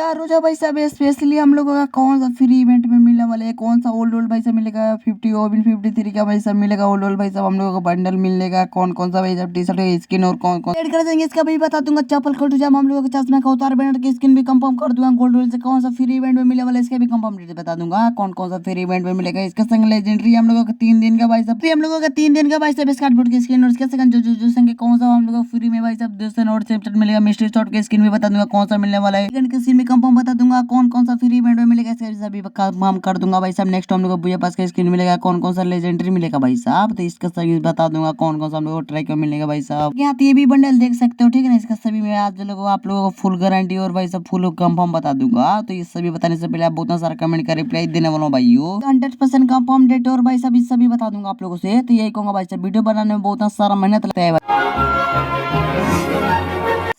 यार रोजा भाई साहब स्पेशली हम लोगों का कौन सा फ्री इवेंट में मिलने वाले है, कौन सा ओल्ड ओल्ड भाई साहब मिलेगा 50 ओबिन 53 का भाई साहब मिलेगा ओल्ड ओल्ड भाई साहब हम लोगों को बंडल मिलेगा, कौन कौन सा भाई साहब टी शर्ट स्किन और कौन कौन ऐड कर देंगे इसका भी बता दूंगा। चप्पल कट जाम हम लोगों के चश्मा का उतार बैनर की स्किन भी कंफर्म कर दूंगा। गोल्ड रोल से कौन सा फ्री इवेंट में मिले वाला इसका भी कंफर्म डिटेल बता दूंगा, कौन कौन सा फ्री इवेंट में मिलेगा। इसका संग लेजेंडरी हम लोगों का 3 दिन का भाई साहब, हम लोगों का 3 दिन का भाई साहब स्कार्ट बोर्ड की स्किन और इसके संग जो संग कौन सा हम लोगों को फ्री में भाई साहब 200 और स्नैपचैट मिलेगा। मिस्ट्री शॉट की स्किन भी बता दूंगा कौन सा मिलने वाला है। किसी में कंफर्म बता दूंगा कौन कौन सा फ्री इवेंट में मिलेगा, इसका सभी काम कर दूंगा भाई साहब। नेक्स्ट हम लोग को भैया पास का स्किन मिलेगा, कौन कौन सा लेजेंडरी मिलेगा भाई साहब, तो इसका सभी बता दूंगा कौन कौन सा हम लोग को ट्रैक में मिलेगा भाई साहब। यहाँ ये भी बंडल देख सकते हो, ठीक है ना। इसका सभी में आज लोगों आप लोगों को फुल गारंटी और भाई साहब फुल कंफर्म बता दूंगा। तो ये सभी बताने से पहले आप बहुत सारा कमेंट का रिप्लाई देने वाला हूँ भाइयों। 100% कंफर्म डेट और भाई साहब इस सभी बता दूंगा आप लोगों से। तो यही कहूंगा भाई साहब वीडियो बनाने में बहुत सारा मेहनत लगता है।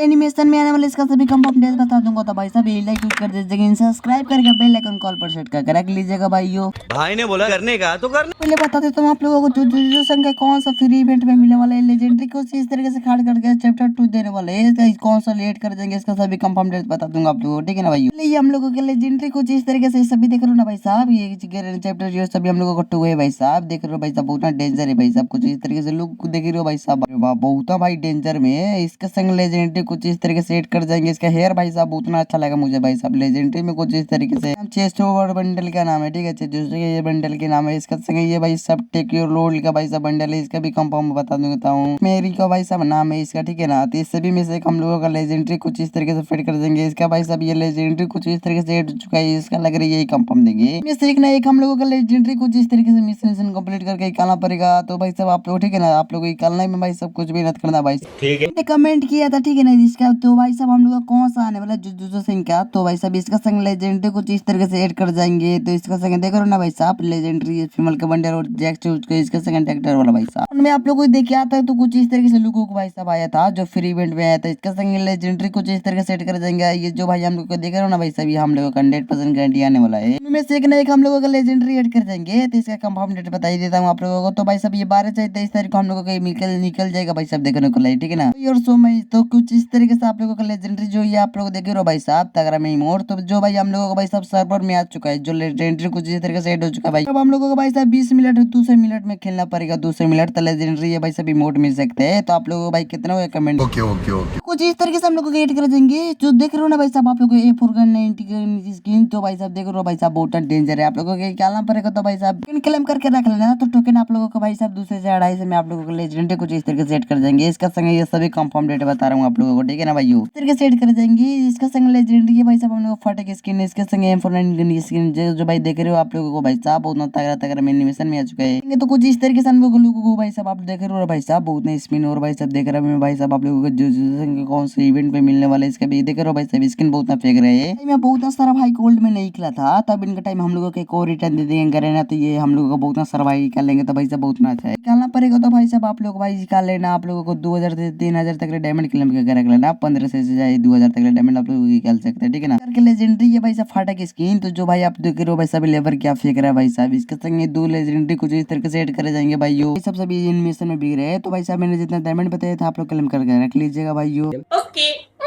एनिमेशन में आने वाले इसका सभी कंफर्म डेट बता दूंगा। तो भाई साहब ये लाइक कर दीजिएगा, सब्सक्राइब करके बेल आइकन कॉल पर सेट करके रख लीजिएगा भाइयों। भाई ने बोला करने का तो करना। पहले बता देता हूँ आप लोगों को जो संख्या कौन सा फ्री इवेंट में मिलने वाला है। लेजेंडरी को इस तरीके से खाड़ करके चैप्टर 2 देने वाले है, कौन सा लेट कर देंगे इसका सभी कंफर्म डेट बता दूंगा आप लोगों को, ठीक है ना भाई। ये हम लोगों के लेजेंडरी कुछ इस तरीके से सभी देख रहे हो ना भाई साहब। ये चैप्टर जो सभी हम लोगों को 2 है भाई साहब, देख रहे हो भाई साहब बहुत डेंजर है भाई साहब। कुछ इस तरीके से लुक देख रहे हो भाई साहब, बहुत भाई डेंजर में है। इसके संग लेजेंडरी कुछ इस तरीके से एड कर जाएंगे। इसका हेयर भाई साहब उतना अच्छा लगा मुझे भाई साहब। लेजेंडरी में कुछ इस तरीके से चेस्ट ओवर बंडल का नाम है, ठीक है, दूसरे ये बंडल के नाम है। इसका संग ये भाई सब टेक योर रोल का भाई साहब बंडल है, इसका भी कंफर्म बता देता हूँ। मेरी का भाई साहब नाम है इसका, ठीक है ना। तो इस सभी में से हम लोगों का लेजेंडरी कुछ इस तरीके से फिट कर देंगे। इसका भाई साहब ये लेजेंडरी कुछ इस तरीके से एड हो चुका है, इसका लग रही है यही कंफर्म देंगे। मिस्टेक ना एक हम लोगों का लेजेंडरी कुछ इस तरीके से मिशन कंप्लीट करके निकालना पड़ेगा। तो भाई साहब आप लोग, ठीक है ना, आप लोग निकालने में भाई सब कुछ भी मत करना भाई, ठीक है। कमेंट किया था, ठीक है ना, इसका तो भाई साहब हम लोग का कौन सा आने वाला जुजुत्सु सिंह का। तो भाई साहब इसका संग लेजेंडरी कुछ इस तरीके से ऐड कर जाएंगे। तो इसका संग देख रहे हो ना भाई साहब, लेजेंडरी फीमेल का बंडल और जैक चूज के इसका सेकंड ट्रैक्टर वाला भाई साहब। उनमें आप लोगों को देखे आता है तो कुछ इस तरीके से लुक भाई साहब आया था जो फ्री इवेंट में आया था। इसका संग लेजेंडरी कुछ इस तरीके से ऐड कर जाएंगे। ये जो भाई हम लोग को देख रहे हो ना भाई साहब, ये हम लोगों का 100% गारंटी आने वाला है। इनमें से एक ना एक हम लोगों का लेजेंडरी ऐड कर जाएंगे। तो इसका कंफर्म डेट बता ही देता हूँ आप लोगों को। तो भाई साहब ये 12-23 तारीख को हम लोगों को निकल जाएगा भाई साहब देखने को, ठीक है ना। और सो मैं तो कुछ इस तरीके से आप लोगों का लेजेंडरी जो ये आप लोग देख रहे हो भाई साहब तगड़ा में मोड़, तो जो भाई हम लोगों को भाई साहब सर्वर में आ चुका है जो लेजेंडरी कुछ इस तरीके से ऐड हो चुका है भाई। अब हम लोगों को भाई साहब 20 मिनट 200 मिनट में खेलना पड़ेगा। 200 मिनट तो लेजेंडरी है भाई साहब इमोट मिल सकते हैं। तो आप लोगों को भाई कितना हुआ कमेंट। Okay okay okay. कुछ इस तरीके से हम लोग को ऐड कर देंगे। जो देख रहे हो ना भाई साहब आप लोग को A4 स्किन, तो भाई साहब देख रहे हो भाई साहब बहुत डेंजर है। आप लोगों को निकालना पड़ेगा। तो भाई साहब क्लेम करके रख लेना। तो टोकन आप लोगों को भाई साहब 200 से 250 में आप लोगों को लेजेंडरी कुछ इस तरीके से ऐड कर देंगे। इसका संग ये सभी कंफर्म डेट बता रहा हूँ आप लोगों को, ठीक है ना भाई। इस तरीके से ऐड कर देंगे। इसका संग लेजेंडरी है भाई साहब हम लोग फटे की स्किन, इसके संग M4 स्किन जो भाई देख रहे हो आप लोगों को भाई साहब बहुत तगड़ा तगड़ा में एनिमेशन में आ चुका है। तो कुछ इस तरीके से हम लोगों को भाई साहब आप देख रहे हो भाई साहब बहुत स्पिन और भाई साहब देख रहे हो भाई साहब आप लोगों को जो कौन से इवेंट पे मिलने वाला है इसका भी देख रहे हो भाई साहब। स्किन बहुत फेंक रहे हैं। मैं बहुत सारा भाई गोल्ड में नहीं निकला था, तब इनका टाइम हम लोगों को एक और रिटर्न दे देंगे ना। तो ये हम लोगों को बहुत सारा भाई निकाल लेंगे। तो भाई साहब बहुत अच्छा है, निकालना पड़ेगा। तो भाई साहब आप लोग भाई निकाल लेना। आप लोगों को 2000 से 3000 तक डायमंड क्लेम करके रख लेना। 15 से 2000 तक डायमंड आप लोग निकाल सकते हैं, ठीक है ना। करके लेजेंडरी है भाई साहब फाटा की स्किन। तो जो भाई आप देख रहे हो भाई साहब लेबर क्या फेंक रहा है भाई साहब। इसके संग 2 लेजेंडरी कुछ इस तरीके से ऐड करे जाएंगे भाइयों। सब सभी एनिमेशन में बिक रहे हैं। तो भाई साहब मैंने जितना डायमंड बताया था आप लोग क्लेम करके रख लीजिएगा भाइयों।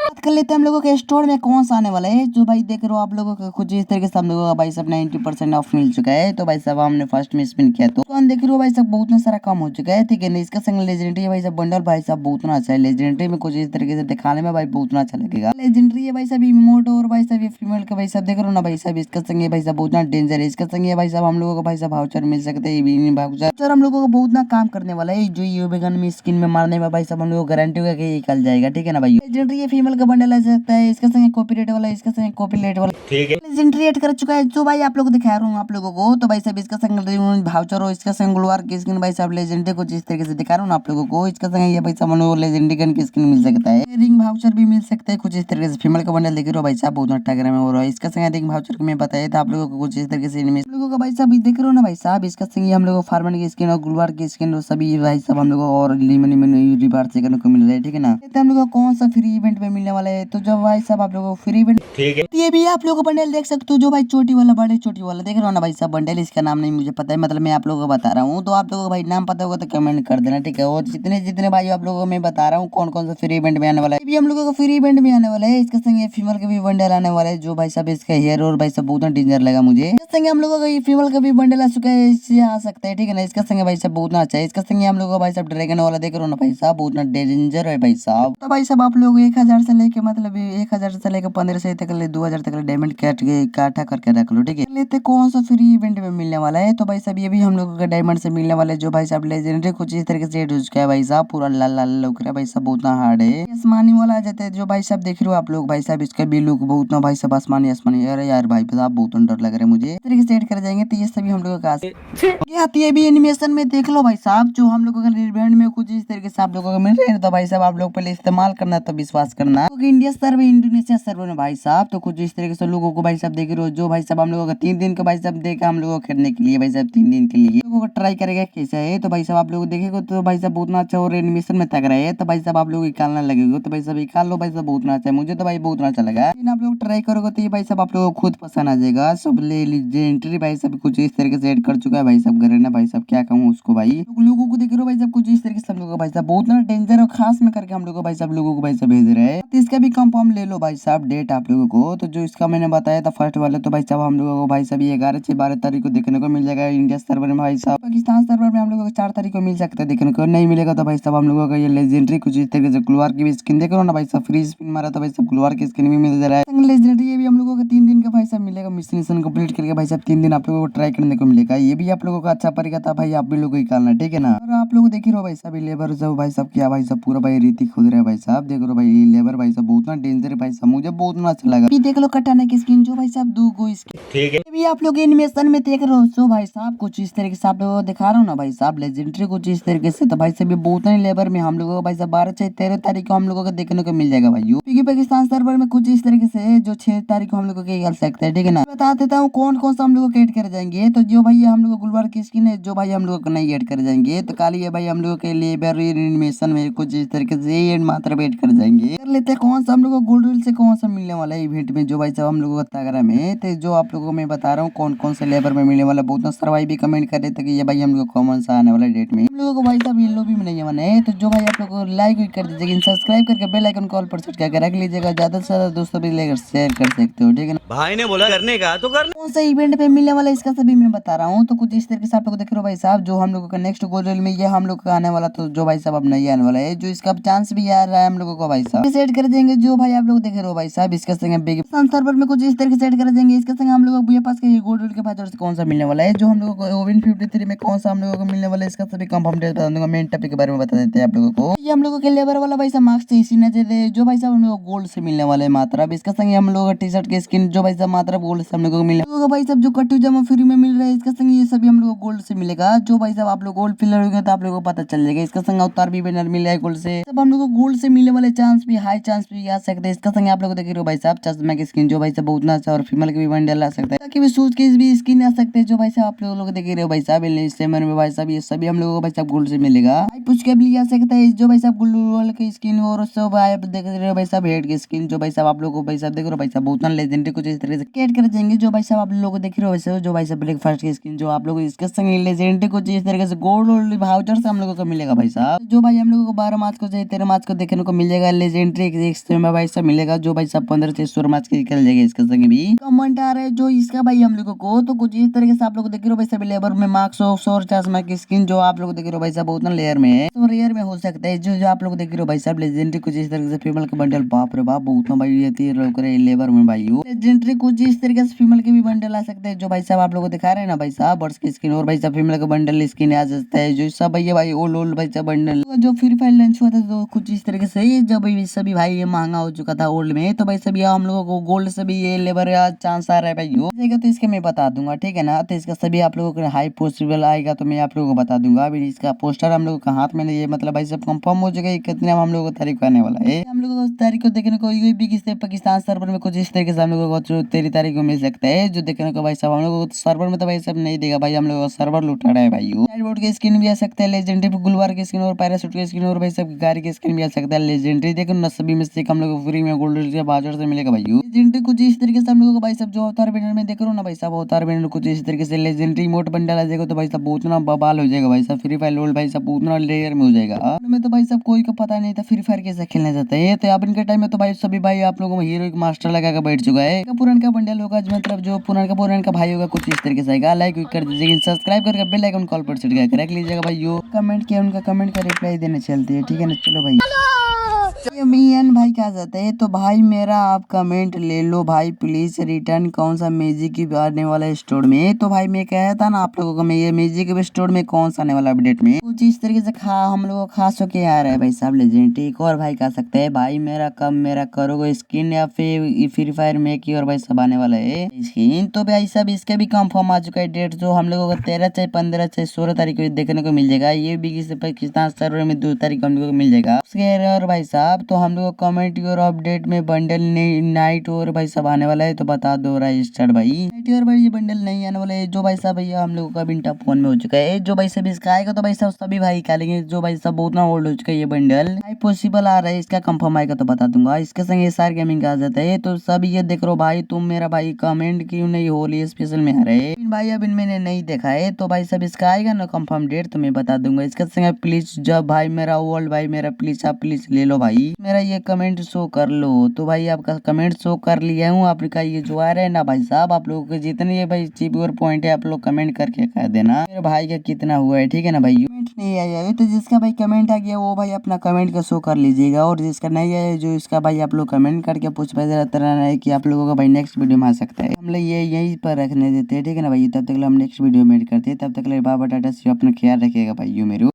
बात कर लेते हैं हम लोगों के स्टोर में कौन सा आने वाला है। जो भाई देख रहे हो आप लोगों को कुछ इस तरीके से हम लोगों का भाई साहब 90% ऑफ मिल चुका है। तो भाई साहब हमने फर्स्ट में स्पिन किया तो हम देख रहे हो भाई साहब बहुत सारा कम हो चुका है, ठीक है ना। इसका संग लेजेंडरी है भाई साहब बंडल भाई साहब बहुत अच्छा है। लेजेंडरी में कुछ इस तरीके से दिखाने में भाई बहुत अच्छा लगेगा। लेजेंडरी है भाई साहब इमोट और भाई साहब ये फीमेल का भाई साहब देख रहे हो ना भाई साहब। इसका संग भाई साहब बहुत डेंजर है। इसका संग भाई साहब हम लोगों को भाई साहब वाउचर मिल सकते हैं। वाउचर हम लोगों को बहुत ना काम करने वाला है। जो ये वेगन में स्किन में मारने में भाई साहब हम लोगों को गारंटी होगा कि निकल जाएगा, ठीक है ना भाई। लेजेंडरी ये फीमेल का बंडल आ सकता है। इसका संग कॉपीराइट वाला, इसका संग कॉपीराइट वाला, ठीक है, लेजेंडरी ऐड कर चुका है। जो भाई आप लोग को दिखा रहा हूँ आप लोगों को। तो भाई साहब इसका संग वाउचर और इसका संग ग्लोअर की स्किन भाई साहब लेजेंडरी कुछ इस तरीके से दिखा रहा हूँ आप लोगों को। इसका संग ये भाई साहब हम लोग लेजेंडरी गन की स्किन मिल सकता है। रिंग वाउचर भी मिल सकता है कुछ इस तरीके से। फीमेल का बंडल देख रहे हो भाई साहब बहुत अच्छा ग्राम में हो रहा है। इसका संग रिंग वाउचर में बताया था आप लोगों को कुछ इस तरीके से एनिमेशन लोगों का भाई साहब देख रहे हो ना भाई साहब। इसका संग हम लोग फार्मन की स्किन और ग्लोअर की स्किन और सभी भाई साहब हम लोग और रिवार्ड से करने को मिल रहा है, ठीक है ना। हम लोग कौन सा फ्री इवेंट में मिलने वाला है। तो जब भाई साहब आप लोगों को फ्री इवेंट, ठीक है, ये भी आप लोगों को बंडल देख सकते हो। जो भाई चोटी वाला बड़े चोटी वाला देख रहे हो ना भाई साहब बंडल, इसका नाम नहीं मुझे पता है, मतलब मैं आप लोगों को बता रहा हूँ। तो आप लोगों को भाई नाम पता होगा तो कमेंट कर देना, ठीक है। और जितने जितने भाई आप लोगों को मैं बता रहा हूँ कौन कौन सा फ्री इवेंट में आने वाला है। ये भी हम लोगों का फ्री इवेंट भी आने वाला है। इसके संग फीमेल का भी बंडल आने वाला है जो भाई साहब इसका हेयर और भाई साहब बहुत डेंजर लगा मुझे। इसके संग हम लोगों का ये फीमेल का भी बंडल आ चुका है, इससे आ सकता है ठीक है ना। इसका संग भाई साहब बहुत अच्छा है। इसका संग हम लोगों का भाई साहब ड्रैगन वाला देख रहे हो ना भाई साहब, बहुत डेंजर है भाई साहब। तो भाई साहब आप लोग 1000 से लेके मतलब 1000 से लेकर 1500 तक ले 2000 तक डायमंड काट के इकट्ठा करके रख लो ठीक है। लेते कौन सा फ्री इवेंट में मिलने वाला है। तो भाई साहब ये भी हम लोगों का डायमंड से मिलने वाला है जो भाई साहब लेजेंडरी कुछ इस तरीके से हो चुका है भाई साहब, पूरा लाल लाल लग रहा है भाई साहब, बहुत ना हार्ड है। आसमानी वाला आ जाता है जो भाई साहब देख रहे हो आप लोग भाई साहब, इसका भी लुक बहुत ना भाई साहब आसमानी आसमानी। अरे यार भाई साहब बहुत डर लग रहा है मुझे। इस तरीके से ऐड कर जाएंगे तो ये सभी हम लोगों का ये आती है भी एनिमेशन में देख लो भाई साहब, जो हम लोगों का इवेंट में कुछ इस तरीके से आप लोगों को मिल रहे हैं। तो भाई साहब आप लोग पहले इस्तेमाल करना तो विश्वास करना, क्योंकि इंडिया सर्वर इंडोनेशिया सर्वर में भाई साहब तो कुछ इस तरीके से लोगों को भाई साहब देख रहे हो जो भाई साहब हम लोगों का 3 दिन का भाई साहब देखा हम लोगों को खेलने के लिए भाई साहब 3 दिन के लिए लोगों को ट्राई करेगा कैसा है। तो भाई साहब आप लोग देखेगा तो भाई साहब बहुत अच्छा और एनिमेशन में तक रहा है। तो भाई साहब आप लोग निकालना लगेगा तो भाई साहब निकाल लो भाई साहब, बहुत अच्छा है। मुझे तो भाई बहुत अच्छा लगा। लेकिन आप लोग ट्राई करोगे तो ये भाई साहब आप लोगों को खुद पसंद आ जाएगा। सब ले लीजिए एंट्री भाई साहब कुछ इस तरीके से ऐड कर चुका है भाई साहब गरेना भाई साहब, क्या कहूँ उसको भाई लोगों को देख रहे हो भाई साहब कुछ इस तरीके से हम लोग को भाई साहब बहुत ना डेंजर और खास में करके हम लोग को भाई साहब लोगों को भाई साहब भेज रहे हैं। तो इसका भी कंफर्म ले लो भाई साहब डेट आप लोगों को। तो जो इसका मैंने बताया था फर्स्ट वाले तो भाई साहब हम लोगों को भाई साहब 11 से 12 तारीख को देखने को मिल जाएगा इंडिया सर्वर में भाई साहब। पाकिस्तान सर्वर में हम लोगों को 4 तारीख को मिल सकता है देखने को, नहीं मिलेगा तो भाई साहब हम लोगों का ये लेजेंडरी कुछ इस तरीके से ग्लोवार की भी स्किन देख रहे हो ना भाई साहब, फ्री स्पिन मारा तो भाई साहब ग्लोवार की स्किन भी मिल जा रहा है। लेजेंडरी ये भी हम लोगों को 3 दिन का भाई साहब मिलेगा, मिशन कंप्लीट करके भाई साहब 3 दिन आप लोगों को ट्राई करने को मिलेगा। ये भी आप लोगों का अच्छा पड़ेगा था भाई, आप भी लोगों को निकालना ठीक है ना। और आप लोग देख रहे हो भाई साहब लेबर सब भाई साहब क्या भाई साहब पूरा भाई रीति खोद रहा है भाई साहब, देख रहे हो भाई लेबर भाई साहब बहुत ना डेंजर है भाई साहब, मुझे बहुत ना अच्छा लगा। देख लो कटाने की स्किन जो भाई साहब 2 गो स्किन ठीक है। भी आप लोग एनिमेशन में देख रहे हो सो भाई साहब कुछ इस तरीके से आप लोगों को दिखा रहा हूँ ना भाई साहब लेजेंडरी कुछ इस तरीके से। तो भाई साहब ये बहुत ही लेबर में हम लोगों को भाई साहब 12 से 13 तारीख को हम लोगों को देखने को मिल जाएगा भाई, क्योंकि पाकिस्तान सर्वर में कुछ इस तरीके से जो 6 तारीख को हम लोगों को कर सकते हैं ठीक है ना। बता देता हूँ कौन कौन सा हम लोग ऐड कर जाएंगे। तो जो भाई हम लोग गुलवार की स्किन है जो भाई हम लोग को नहीं ऐड कर जाएंगे, तो काली है भाई हम लोग के लेबर एनिमेशन में कुछ इस तरीके से मात्र ऐड कर जाएंगे। कर लेते हैं कौन सा हम लोग को गोल्ड विल से कौन सा मिलने वाला है इवेंट में जो भाई साहब हम लोगों को तगड़ा में। तो जो आप लोगों को मैं बता रहा हूँ कौन कौन से लेबर में मिलने वाला, बहुत ना सरवाई भी कमेंट कर रहे थे कि ये भाई हम लोग कौन सा आने वाला डेट में। हम लोगों को भाई साहब येलो भी नहीं आने है। तो जो भाई आप लोग को लाइक भी कर दीजिएगा, सब्सक्राइब करके बेल आइकन कॉल पर सेट करके रख लीजिएगा, ज्यादा से ज्यादा दोस्तों भी लेकर शेयर कर सकते हो ठीक है ना। भाई ने बोला करने का तो करना। कौन सा इवेंट पे मिलने वाला है इसका सभी मैं बता रहा हूँ। तो कुछ इस तरीके से आप लोग देख रहे हो भाई साहब जो हम लोगों का नेक्स्ट गोल्डन में ये हम लोग का आने वाला, तो जो भाई साहब अब नहीं आने वाला है, जो इसका चांस भी आ रहा है हम लोगों को भाई साहब सेट कर देंगे। जो भाई आप लोग देख रहे हो भाई साहब इसका संग बिग सर्वर में कुछ इस तरीके से सेट कर देंगे। इसके संग हम लोग पास के गोल्ड के पास कौन सा मिलने वाला है, जो हम लोगों को ओवन 53 में कौन सा हम लोगों को मिलने वाला है, इसका सभी कंफर्म डेट बता दूंगा। मेन टॉपिक के बारे में बता देते हैं आप लोगों को। ये हम लोगों के लेबर वाला भाई साहब मार्क्स इसी नजर है जो भाई साहब हम लोग गोल्ड से मिलने वाला है मात्रा। अब इसका संग हम लोग टी शर्ट के स्किन जो भाई साहब मात्रा गोल्ड से हम लोगों को मिलेगा भाई साहब, जो कट्टू जमा फ्री में मिल रहा है इसका संग ये सभी हम लोग गोल्ड से मिलेगा। जो भाई साहब आप लोग गोल्ड फिलर होंगे तो आप लोगों को पता चल जाएगा। इसका संग अवतार भी बैनर मिल रहा है गोल्ड से, सब हम लोग को गोल्ड से मिलने वाले चांस भी हाई चांस भी आ सकते हैं। इसका संग आप लोग देख रहे हो भाई साहब चश्मा की स्किन जो भाई साहब बहुत अच्छा, और फीमेल के भी बंडल आ सकता है, ताकि भी शूज की भी स्किन आ सकते हैं जो भाई साहब आप लोग देख रहे हो भाई साहब स्टेमर में भाई साहब, ये सभी हम लोगों को भाई साहब गोल्ड से मिलेगा। कुछ के भी आ सकता है जो भाई साहब गोल्ड की स्किन, और सब आप देख रहे हो भाई साहब हेड की स्किन जो भाई साहब आप लोग को भाई साहब देख रहे हो भाई साहब बहुत लेजेंडरी कुछ इस तरह से कैट कर जाएंगे। जो भाई साहब आप लोग देख रहे हो वैसे जो भाई साहब ब्रेकफास्ट की स्किन जो आप लोग इसके संग लेजेंडरी कुछ इस तरीके से गोल्ड वाउचर से हम लोगों को मिलेगा भाई साहब। जो भाई हम लोगों को 12 मार्च को 13 मार्च को देखने को मिल जाएगा लेजेंडरी में भाई साहब मिलेगा, जो भाई साहब 15 से 16 मार्च के निकल जाएगा। इसके संग भी कमेंट आ रहा है जो इसका भाई हम लोगों को, तो कुछ इस तरीके से आप लोग देख रहे हो भाई साहब लेबर में मार्क्स और चश्मा की स्किन जो आप लोग देख रहे हो भाई साहब बहुत ना लेयर में है, तो रेयर में हो सकता है। जो आप लोग देख रहे हो भाई साहब लेजेंडरी कुछ इस तरीके से फीमेल के बंडल, बाप रे बाप बहुत ना भाई ये रोक रहे लेबर में भाई लेजेंडरी कुछ इस तरीके से फीमेल के भी बंडल आ सकते हैं जो भाई साहब आप लोग को दिखा रहे हैं ना भाई साहब बर्ड्स की स्किन, और भाई साहब फीमेल का बंडल स्किन आ सकता है जो सब भैया भाई ओल्ड ओल्ड भाई साहब बंडल जो फ्री फायर लॉन्च हुआ था तो कुछ इस तरीके से जब सभी भाई ये महंगा हो चुका था ओल्ड में, तो भाई सभी हम लोगों को गोल्ड से भी ये लेबर चांस आ रहा है भाई तो इसके मैं बता दूंगा ठीक है ना। तो इसका सभी आप लोगों को हाई पॉसिबल आएगा तो मैं आप लोगों को बता दूंगा। अभी इसका पोस्टर हम लोगों के हाथ में नहीं है, मतलब भाई सब कंफर्म हो जाएगा कितने हम लोगों को तारीख आने वाला है। हम लोगों को तारीख को देखने को बिग पाकिस्तान सर्वर में कुछ इस तरीके से हम लोगों को 13 तारीख देखने को मिल सकता है, जो देखने को भाई साहब हम लोग सर्वर में तो भाई साहब नहीं देगा भाई, हम लोग सर्वर लूटा रहा है भाई। बोट के स्किन भी आ सकता है, लेजेंडरी गुलवार के स्किन और पैराशूट के स्किन और भाई साहब गाड़ी के स्किन भी आ सकता है लेजेंडरी। देखो न सभी में से हम लोग को फ्री में गोल्ड बाजार से मिलेगा भाई। लेजेंडरी कुछ इस तरीके से हम लोगों को भाई साहब जो अवतार बैनर में देख रहे हो ना भाई साहब, अवतार बैनर कुछ इस तरीके से लेजेंडरी मोट बंडल आ जाएगा तो भाई साहब उतना बवाल हो जाएगा भाई साहब। फ्री फायर लोल भाई साहब उतना लेयर में हो जाएगा में तो भाई साहब कोई को पता नहीं था फ्री फायर कैसे खेलना जाता है। तो अब इनके टाइम में तो भाई सभी भाई आप लोगों में हीरो एक मास्टर लगा के बैठ चुका है। पुरान का बंडल होगा मतलब जो पुरान का भाई होगा कुछ इस तरीके से आएगा। लाइक कर दीजिएगा, सब्सक्राइब करके बेल आइकन कॉल पर सेट करके रख लीजिएगा भाई। कमेंट किया उनका कमेंट का रिप्लाई देने चलती है, ठीक है ना। चलो भाई मियन भाई क्या जाता है तो भाई मेरा आप कमेंट ले लो भाई प्लीज। रिटर्न कौन सा मैजिक की आने वाला है स्टोर में, तो भाई मैं कहा था ना आप लोगों को मैं ये मैजिक स्टोर में कौन सा आने वाला अपडेट में कुछ इस तरीके से हम लोगों को खास होके आ रहा है भाई साहब लेजेंड। एक और भाई कह सकते हैं भाई मेरा करोगे स्किन या फिर फ्री फायर में की और भाई सब आने वाला है स्किन। तो भाई सब इसके भी कंफर्म आ चुका है डेट, जो हम लोगों को 13 चाहे 15 चाहे 16 तारीख को देखने को मिल जाएगा। ये भी किसी पाकिस्तान सर्वर में 2 तारीख को हम लोग को मिल जाएगा और भाई साहब तो हम लोग कमेंट और अपडेट में बंडल नाइट और भाई सब आने वाला है तो बता दो रहा स्टार्ट भाई। नाइट और भाई ये बंडल नहीं आने वाला है जो भाई साहब भैया हम लोगों का बिंटा फोन में हो चुका है। जो भाई सब इसका आएगा तो भाई साहब सभी भाई निकालेंगे, जो भाई साहब बहुत ना ओल्ड हो चुका है ये बंडल भाई पॉसिबल आ रहा है। इसका कंफर्म आएगा तो बता दूंगा। इसके संग SR गेमिंग का आ जाता है तो सब ये देख रो भाई तुम मेरा भाई कमेंट क्यों नहीं होली स्पेशल में आ रहे भाई। अब मैंने नहीं देखा है तो भाई सब इसका आएगा ना कंफर्म डेट तो मैं बता दूंगा। इसके संग प्लीज जब भाई मेरा ओल्ड भाई मेरा प्लीज आप प्लीज ले लो भाई, मेरा ये कमेंट शो कर लो। तो भाई आपका कमेंट शो कर लिया हूँ, आपका ये जो आ रहा है ना भाई साहब आप लोगों के जितने ये भाई चिप और पॉइंट है आप लोग कमेंट करके कह देना मेरे भाई का कितना हुआ है, ठीक है ना भाई। कमेंट नहीं आया है तो जिसका भाई कमेंट आ गया वो भाई अपना कमेंट का शो कर लीजिएगा, और जिसका नहीं आया जो इसका भाई आप लोग कमेंट करके पूछ पाए रहना है कि आप लोगों का भाई नेक्स्ट वीडियो में आ सकता है। हम लोग ये यहीं पर रखने देते हैं, ठीक है ना भाई। तब तक हम नेक्स्ट वीडियो में करते हैं, तब तक बाबा टाटा से अपना ख्याल रखिएगा भाई मेरे।